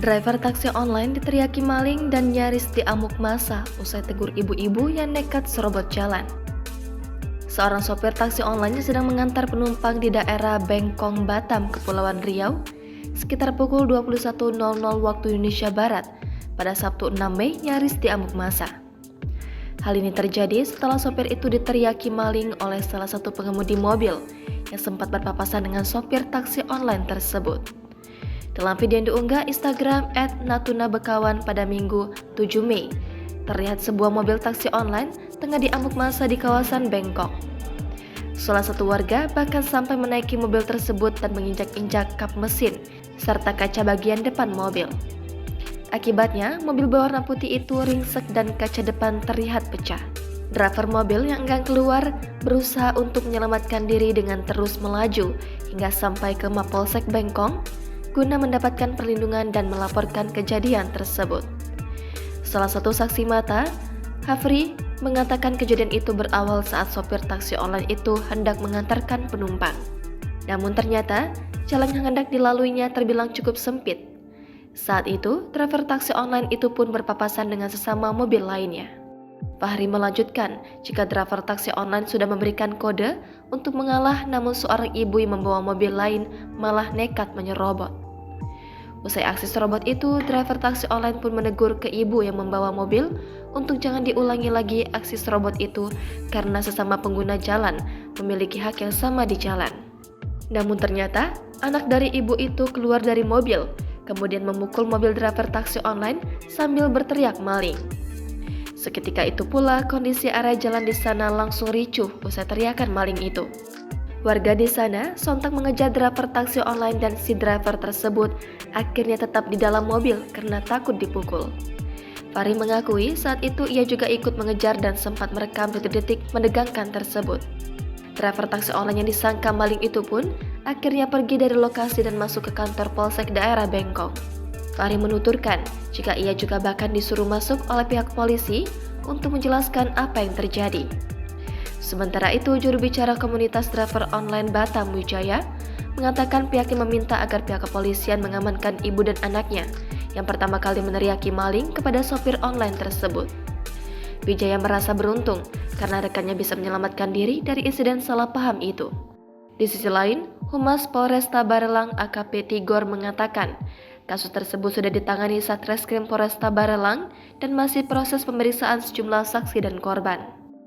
Driver taksi online diteriaki maling dan nyaris diamuk massa usai tegur ibu-ibu yang nekat serobot jalan. Seorang sopir taksi online yang sedang mengantar penumpang di daerah Bengkong, Batam, Kepulauan Riau, sekitar pukul 21.00 waktu Indonesia Barat, pada Sabtu 6 Mei nyaris diamuk massa. Hal ini terjadi setelah sopir itu diteriaki maling oleh salah satu pengemudi mobil yang sempat berpapasan dengan sopir taksi online tersebut. Dalam video yang diunggah Instagram @natunabekawan pada Minggu 7 Mei, terlihat sebuah mobil taksi online tengah diamuk massa di kawasan Bengkok. Salah satu warga bahkan sampai menaiki mobil tersebut dan menginjak-injak kap mesin serta kaca bagian depan mobil. Akibatnya, mobil berwarna putih itu ringsek dan kaca depan terlihat pecah. Driver mobil yang enggan keluar berusaha untuk menyelamatkan diri dengan terus melaju hingga sampai ke Mapolsek Bengkong guna mendapatkan perlindungan dan melaporkan kejadian tersebut. Salah satu saksi mata, Hafri, mengatakan kejadian itu berawal saat sopir taksi online itu hendak mengantarkan penumpang. Namun ternyata, jalan yang hendak dilaluinya terbilang cukup sempit. Saat itu, driver taksi online itu pun berpapasan dengan sesama mobil lainnya. Fahri melanjutkan, jika driver taksi online sudah memberikan kode untuk mengalah, namun seorang ibu yang membawa mobil lain malah nekat menyerobot. Usai aksi serobot itu, driver taksi online pun menegur ke ibu yang membawa mobil untuk jangan diulangi lagi aksi serobot itu karena sesama pengguna jalan memiliki hak yang sama di jalan. Namun ternyata, anak dari ibu itu keluar dari mobil, kemudian memukul mobil driver taksi online sambil berteriak maling. Seketika itu pula kondisi area jalan di sana langsung ricuh usai teriakan maling itu. Warga di sana sontak mengejar driver taksi online dan si driver tersebut akhirnya tetap di dalam mobil karena takut dipukul. Fahri mengakui saat itu ia juga ikut mengejar dan sempat merekam detik-detik menegangkan tersebut. Driver taksi online yang disangka maling itu pun akhirnya pergi dari lokasi dan masuk ke kantor Polsek daerah Bengkong. Fahri menuturkan jika ia juga bahkan disuruh masuk oleh pihak polisi untuk menjelaskan apa yang terjadi. Sementara itu, juru bicara komunitas driver online Batam Wijaya mengatakan pihaknya meminta agar pihak kepolisian mengamankan ibu dan anaknya yang pertama kali meneriaki maling kepada sopir online tersebut. Wijaya merasa beruntung karena rekannya bisa menyelamatkan diri dari insiden salah paham itu. Di sisi lain, Humas Polresta Barelang AKP Tigor mengatakan kasus tersebut sudah ditangani Satreskrim Polresta Barelang dan masih proses pemeriksaan sejumlah saksi dan korban.